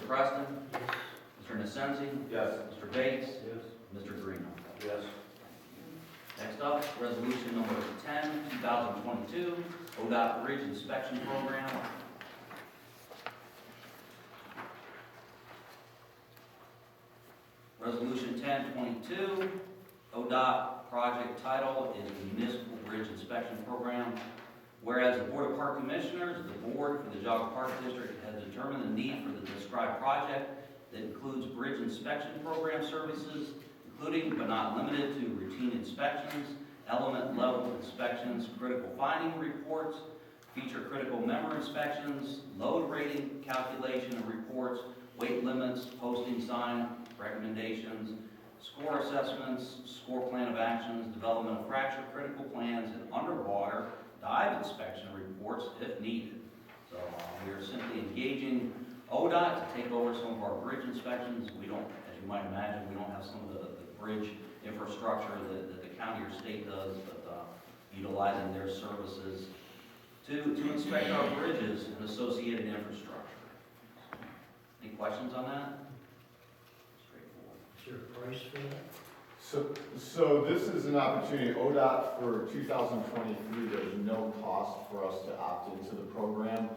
Mr. Preston? Mr. Nassenzi? Yes. Mr. Bates? Yes. Mr. Greeno? Yes. Next up, resolution number 10, 2022, ODOT Bridge Inspection Program. Resolution 1022, ODOT project title is Municipal Bridge Inspection Program. Whereas the Board of Park Commissioners, the Board for the Jogga Park District has determined the need for the described project that includes bridge inspection program services, including but not limited to routine inspections, element level inspections, critical finding reports, feature critical member inspections, load rating calculation and reports, weight limits, posting sign recommendations, score assessments, score plan of actions, development of fracture critical plans, and underwater dive inspection reports if needed. So we are simply engaging ODOT to take over some of our bridge inspections. We don't, as you might imagine, we don't have some of the bridge infrastructure that the county or state does, but utilizing their services to inspect our bridges and associated infrastructure. Any questions on that? Is there a price for that? So this is an opportunity, ODOT for 2023, there's no cost for us to opt into the program.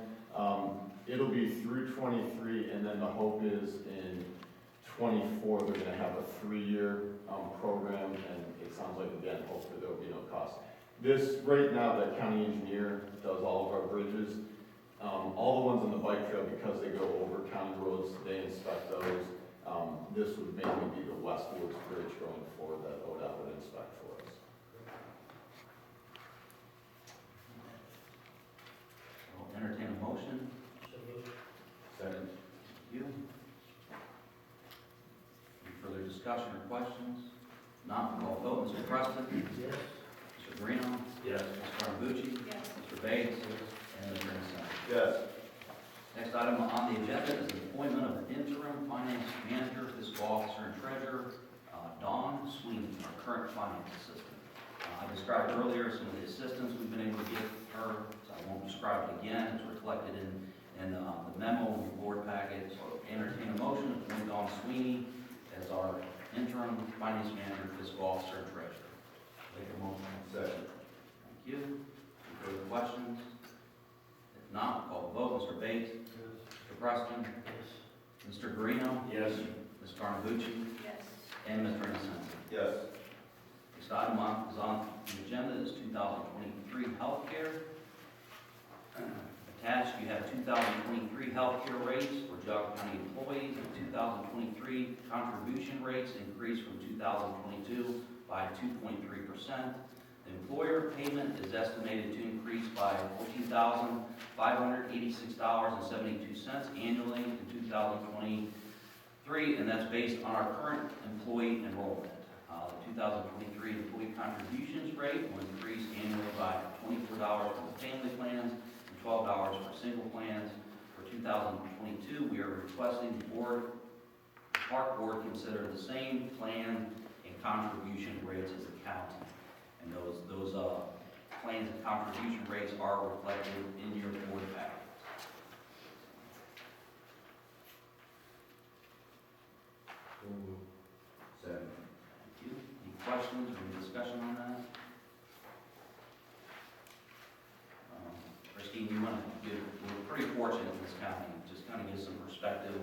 It'll be through 23, and then the hope is in 24, they're gonna have a 3-year program, and it sounds like, again, hopefully there'll be no cost. This, right now, the county engineer does all of our bridges. All the ones on the bike trail, because they go over county roads, they inspect those. This would mainly be the Westwoods Bridge going forward that ODOT would inspect for us. I'll entertain a motion. So moved. Second. Thank you. Any further discussion or questions? Not, we'll vote. Mr. Preston? Yes. Mr. Greeno? Yes. Ms. Carnabucci? Yes. Mr. Bates? And Mr. Nassenzi? Yes. Next item on the agenda is the appointment of an interim finance manager, fiscal officer, and treasurer, Dawn Sweeney, our current finance assistant. I described earlier some of the assistance we've been able to give her, so I won't describe it again. It's reflected in the memo in the board packet. So entertain a motion to appoint Dawn Sweeney as our interim finance manager, fiscal officer, and treasurer. Make a motion. Second. Thank you. Any further questions? If not, call the vote. Mr. Bates? Mr. Preston? Yes. Mr. Greeno? Yes. Ms. Carnabucci? Yes. And Mr. Nassenzi? Yes. Next item is on the agenda is 2023 healthcare. Attached, you have 2023 healthcare rates for Jogga County employees, and 2023 contribution rates increased from 2022 by 2.3%. The employer payment is estimated to increase by $14,586.72 annually in 2023, and that's based on our current employee enrollment. The 2023 employee contributions rate will increase annually by $24 for family plans and $12 for single plans. For 2022, we are requesting the Park Board consider the same plan and contribution rates as the county. And those plans and contribution rates are reflected in your board packet. Second. Thank you. Any questions or any discussion on that? Christine, you want to give, we're pretty fortunate in this county, just kind of give some perspective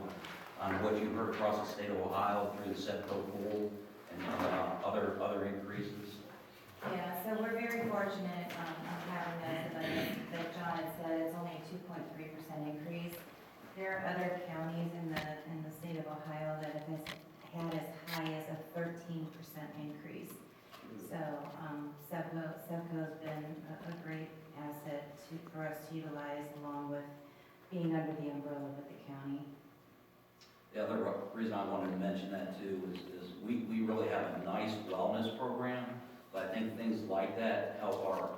on what you heard across the state of Ohio through the SEPCO pool and other increases. Yeah, so we're very fortunate of having this, like John had said, it's only a 2.3% increase. There are other counties in the state of Ohio that have had as high as a 13% increase. So SEPCO's been a great asset for us to utilize, along with being under the umbrella of the county. The other reason I wanted to mention that too is we really have a nice wellness program. But I think things like that help our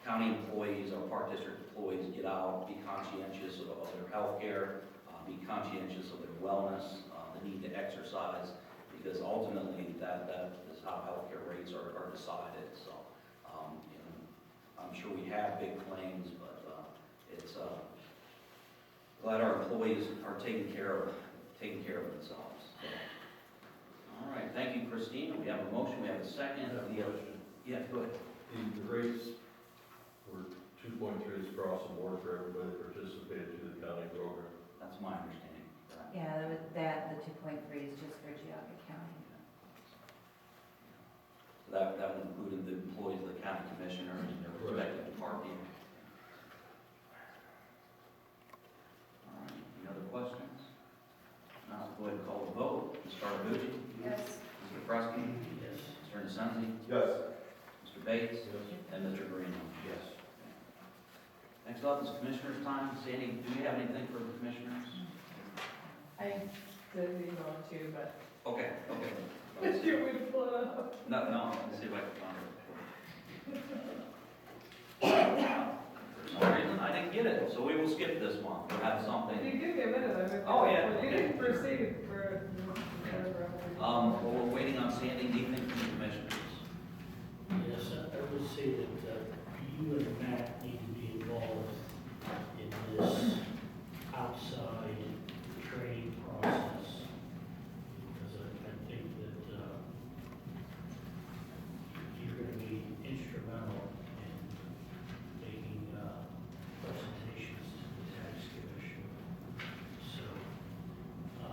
county employees, our park district employees get out, be conscientious of their health care, be conscientious of their wellness, the need to exercise, because ultimately that is how healthcare rates are decided. So, I'm sure we have big claims, but it's glad our employees are taking care of themselves. So. All right, thank you, Christine. We have a motion, we have a second. Yeah, go ahead. The rates were 2.3 across the board for everybody that participated in the county program. That's my understanding. Yeah, the 2.3 is just for Geauga County. So that included the employees of the county commissioners and their respective departments. All right, any other questions? Now, we'll go ahead and call the vote. Ms. Carter. Yes. Mr. Preston. Yes. Mr. Insensi. Yes. Mr. Bates. Yes. And Mr. Guarino. Yes. Next up is commissioners' time. Sandy, do you have anything for the commissioners? I did email too, but Okay. did you want me to pull it up? No, let's see if I can find it. For some reason, I didn't get it, so we will skip this one. We'll have You something. give me a minute, I'm. Oh, yeah, You okay. didn't proceed for. Well, we're waiting on Sandy. Anything from the commissioners? Yes, I would say that you and Matt need to be involved in this outside training process. Because I think that you're going to be instrumental in making presentations to the tax commission. So I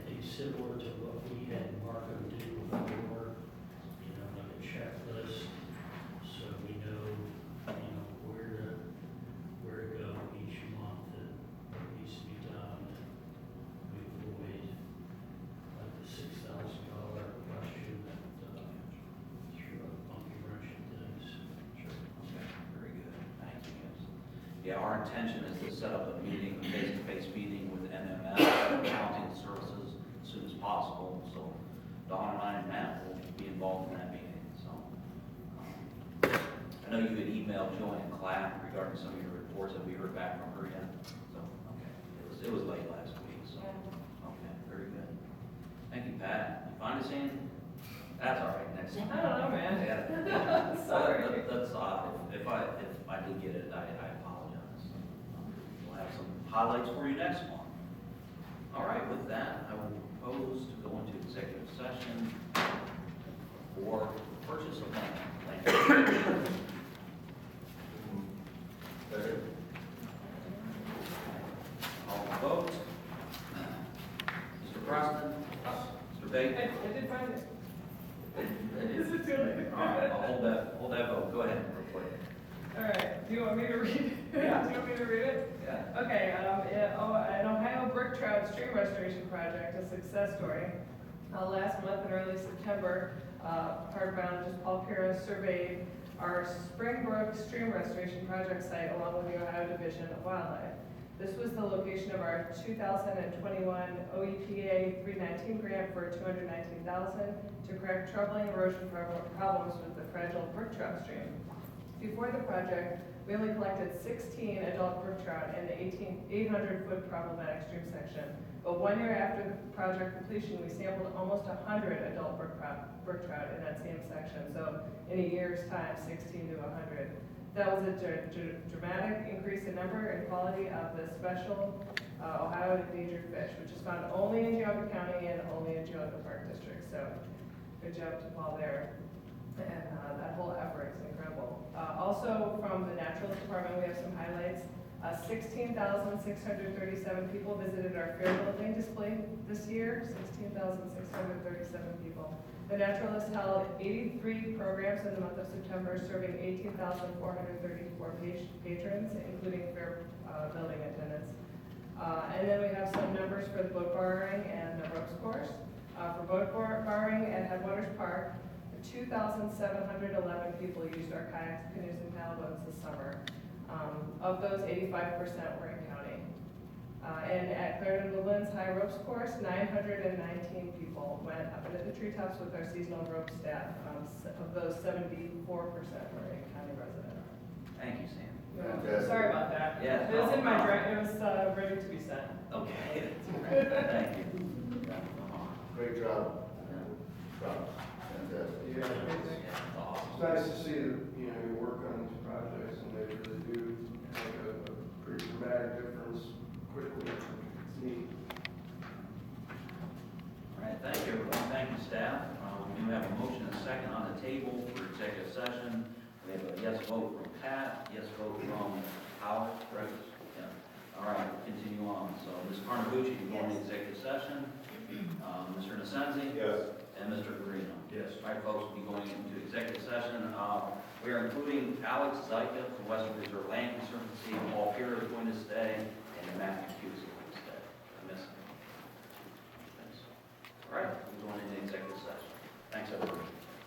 think similar to what we had Marco do before, you know, like a checklist, so we know, where to go each month and what needs to be done. And we avoid like the $6,000 question that threw a monkey wrench at things. Sure. Okay, very good. Thank you, guys. Yeah, our intention is to set up a meeting, a face-to-face meeting with MMS, Accounting Services, as soon as possible. So Don and I and Matt will be involved in that meeting, so. I know you had emailed Joanne Clapp regarding some of your reports. Have we heard back from her yet? So, okay. It was late last week, so. Okay, very good. Thank you, Pat. You find us in? That's all right, next time. I don't know, man. Yeah. Sorry. That's odd. If I did get it, I apologize. We'll have some highlights for you next month. All right, with that, I will propose to go into executive session for purchase of land. Call the vote. Mr. Preston? Mr. Bates? I did find it. Is Is it too late? All right, I'll hold that vote. Go ahead, real quick. All right, do you want me to read it? Yeah. Do you want me to read it? Yeah. Okay, an Ohio brook trout stream restoration project, a success story. Last month in early September, hardbound, just Paul Pira surveyed our Springbrook Stream Restoration Project site along with the Ohio Division of Wildlife. This was the location of our 2021 OEPA 319 grant for $219,000 to correct troubling erosion problems with the fragile brook trout stream. Before the project, we only collected 16 adult brook trout in the 800-foot problematic stream section. But 1 year after the project completion, we sampled almost 100 adult brook trout in that same section. So in a year's time, 16 to 100. That was a dramatic increase in number and quality of the special Ohio endangered fish, which is found only in Geauga County and only in Geauga Park District. So good job to Paul there. And that whole effort is incredible. Also from the Naturalist Department, we have some highlights. 16,637 people visited our fair building display this year, 16,637 people. The Naturalist held 83 programs in the month of September, serving 18,434 patrons, including fair building attendance. And then we have some numbers for the boat borrowing and the ropes course. For boat borrowing at Headwaters Park, 2,711 people used our kayaks, canoes, and paddleboats this summer. Of those, 85% were in county. And at Clarendon Woodlands High Ropes Course, 919 people went up into the treetops with our seasonal rope staff. Of those, 74% were in county resident. Thank you, Sam. Fantastic. Sorry about that. Yeah, It was in my no draft, it was ready to be sent. Okay, that's great. Thank you. Great job. Fantastic. Yeah, Yeah, it's that's awesome. nice to see that, you know, you work on these projects and they really do make a pretty dramatic difference quickly. See, All right, thank you, everyone. Thank you, staff. We do have a motion and a second on the table for executive session. We have a yes vote from Pat, yes vote from Howard, correct? Yeah. All right, we'll continue on. So, Ms. Carnabucci, you go into executive session. Mr. Nasenzi? yes. And Mr. Guarino? Yes. All right, folks, we'll be going into executive session. We are including Alex Zyka from Western Reserve Land Conservancy,